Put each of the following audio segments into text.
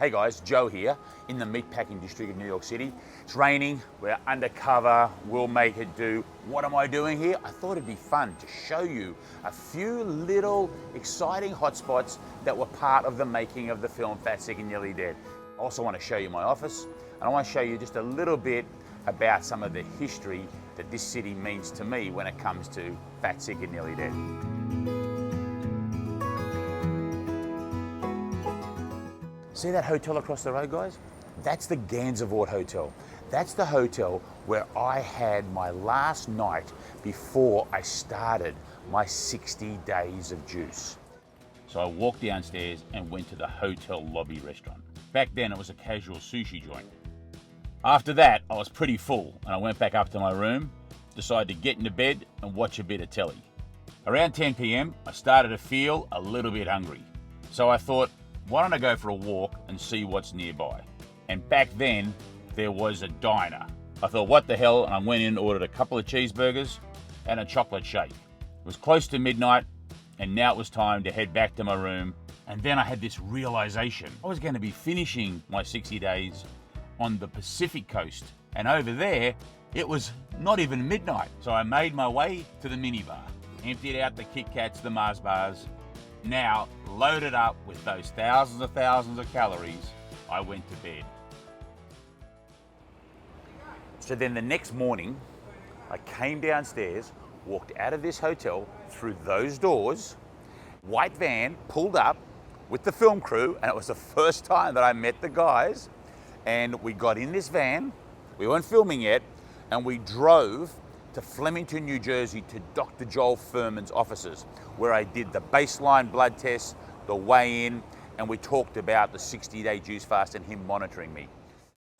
Hey guys, Joe here in the meatpacking district of New York City. It's raining, we're undercover, we'll make it do. What am I doing here? I thought it'd be fun to show you a few little exciting hotspots that were part of the making of the film Fat, Sick and Nearly Dead. I also want to show you my office, and I want to show you just a little bit about some of the history that this city means to me when it comes to Fat, Sick and Nearly Dead. See that hotel across the road, guys? That's the Gansevoort Hotel. That's the hotel where I had my last night before I started my 60 days of juice. So I walked downstairs and went to the hotel lobby restaurant. Back then it was a casual sushi joint. After that, I was pretty full and I went back up to my room, decided to get into bed and watch a bit of telly. Around 10 p.m, I started to feel a little bit hungry. So I thought, why don't I go for a walk and see what's nearby? And back then, there was a diner. I thought, what the hell? And I went in and ordered a couple of cheeseburgers and a chocolate shake. It was close to midnight, and now it was time to head back to my room. And then I had this realization. I was going to be finishing my 60 days on the Pacific coast. And over there, it was not even midnight. So I made my way to the minibar, emptied out the Kit Kats, the Mars bars. Now, loaded up with those thousands of calories, I went to bed. So then the next morning, I came downstairs, walked out of this hotel, through those doors, white van pulled up with the film crew, and it was the first time that I met the guys, and we got in this van, we weren't filming yet, and we drove to Flemington, New Jersey to Dr. Joel Furman's offices, where I did the baseline blood test, the weigh-in, and we talked about the 60-day juice fast and him monitoring me.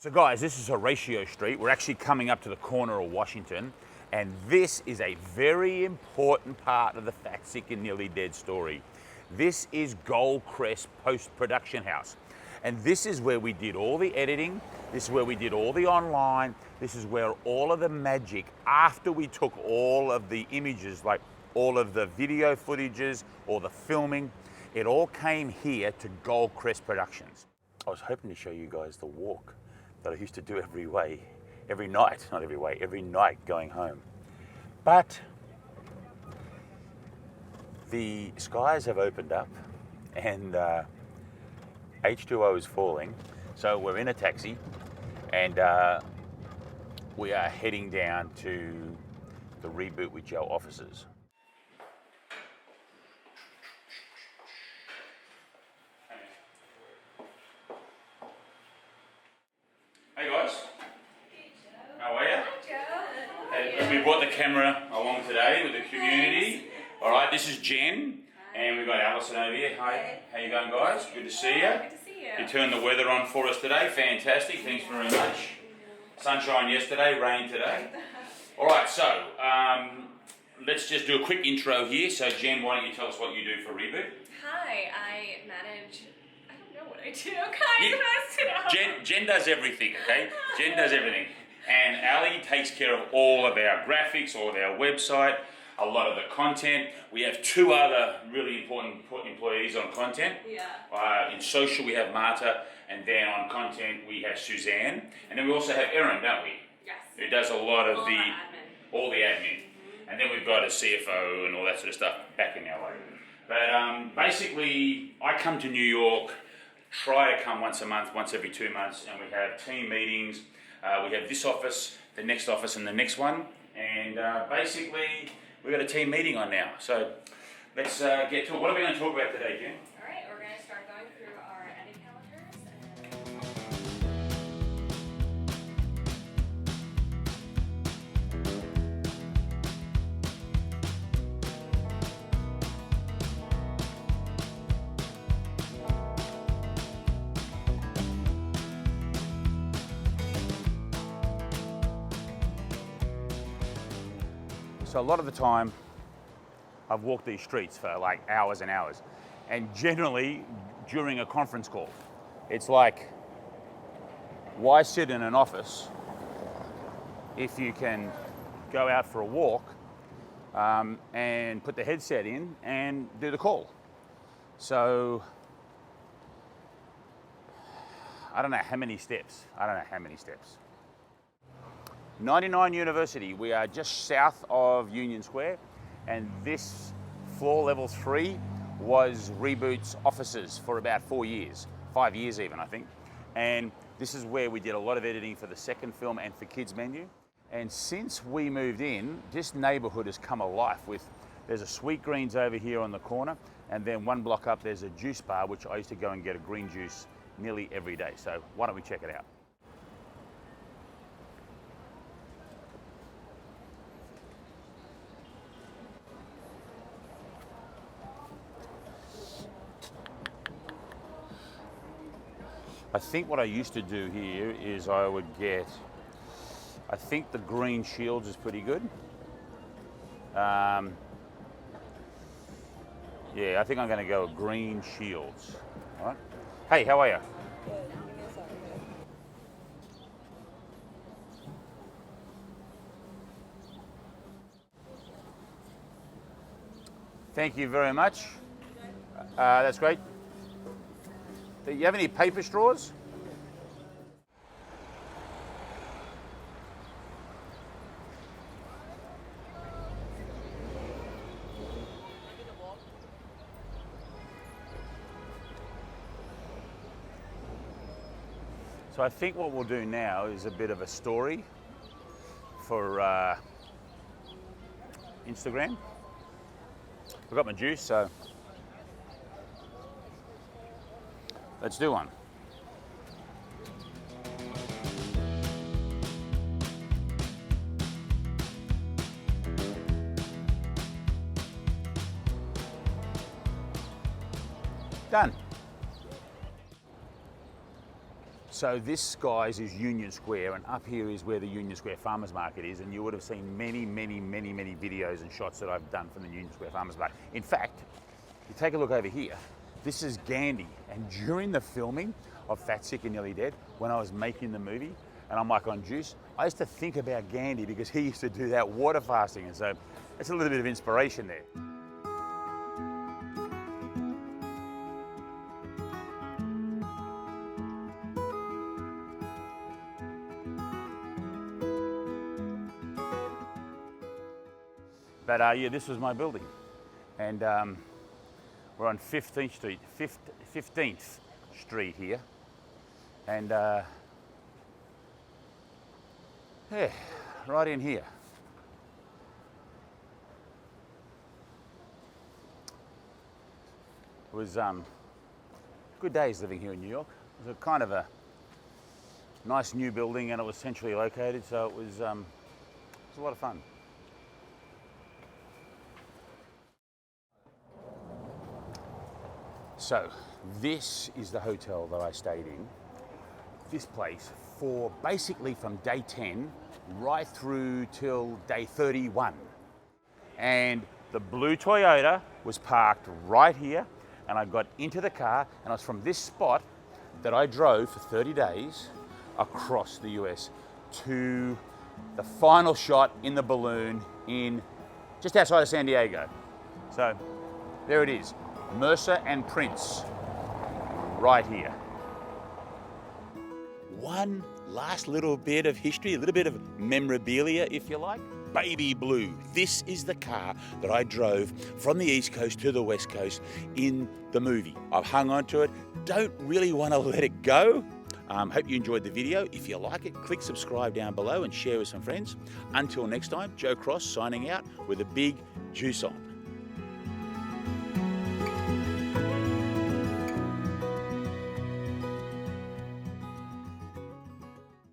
So guys, this is Horatio Street. We're actually coming up to the corner of Washington, and this is a very important part of the Fat, Sick and Nearly Dead story. This is Goldcrest Post-Production House. And this is where we did all the editing, this is where we did all the online, this is where all of the magic, after we took all of the images, like all of the video footages or the filming, it all came here to Goldcrest Productions. I was hoping to show you guys the walk that I used to do every night going home. But the skies have opened up and H2O is falling, so we're in a taxi and we are heading down to the Reboot with Joe offices. Hey guys. Hey Joe. How are you? Hi Joe. Hey, we brought the camera along today with the community. All right, this is Jen. And we've got Alison over here. Hi, how you going, guys? Good to see you. Good to see you. You turned the weather on for us today. Fantastic. Thanks very much. Sunshine yesterday, rain today. All right, so let's just do a quick intro here. So, Jen, why don't you tell us what you do for Reboot? Hi, I manage. I don't know what I do. Guys, Jen does everything. Okay, Jen does everything, and Ali takes care of all of our graphics, all of our website. A lot of the content. We have two other really important employees on content. Yeah. In social we have Marta, and then on content we have Suzanne, and then we also have Erin, don't we? Yes. Who does a lot of all the admin. And then we've got a CFO and all that sort of stuff back in LA. But basically, I come to New York, try to come once a month, once every 2 months, and we have team meetings. We have this office, the next office, and the next one, and basically. We've got a team meeting on now, so let's get to it. What are we going to talk about today, Jen? All right, we're going to start going through our edit So a lot of the time, I've walked these streets for like hours and hours, and generally during a conference call, it's like, why sit in an office if you can go out for a walk and put the headset in and do the call? So I don't know how many steps. 99 University, we are just south of Union Square, and this floor level 3 was Reboot's offices for about 4 years, 5 years even, I think. And this is where we did a lot of editing for the second film and for Kids Menu. And since we moved in, this neighborhood has come alive there's a Sweet Greens over here on the corner, and then one block up there's a juice bar, which I used to go and get a green juice nearly every day. So why don't we check it out? I think what I used to do here is I would get, I think the green Shields is pretty good. Yeah, I think I'm going to go green Shields. All right. Hey, how are you? Good. Give me a second. Thank you very much. That's great. Do you have any paper straws? So I think what we'll do now is a bit of a story for Instagram. I've got my juice, so let's do one. Done. So this, guys, is Union Square, and up here is where the Union Square Farmers Market is, and you would have seen many videos and shots that I've done from the Union Square Farmers Market. In fact, you take a look over here, this is Gandhi, and during the filming of Fat, Sick and Nearly Dead, when I was making the movie, and I'm like on juice, I used to think about Gandhi because he used to do that water fasting, and so it's a little bit of inspiration there. But yeah, this was my building, and we're on 15th Street here, and yeah, right in here. It was good days living here in New York. It was a kind of a nice new building, and it was centrally located, so it was a lot of fun. So this is the hotel that I stayed in, this place, for basically from day 10 right through till day 31. And the blue Toyota was parked right here, and I got into the car, and it was from this spot that I drove for 30 days across the US to the final shot in the balloon in just outside of San Diego. So there it is. Mercer and Prince, right here. One last little bit of history, a little bit of memorabilia, if you like. Baby blue. This is the car that I drove from the East Coast to the West Coast in the movie. I've hung on to it. Don't really want to let it go. Hope you enjoyed the video. If you like it, click subscribe down below and share with some friends. Until next time, Joe Cross signing out with a big juice on.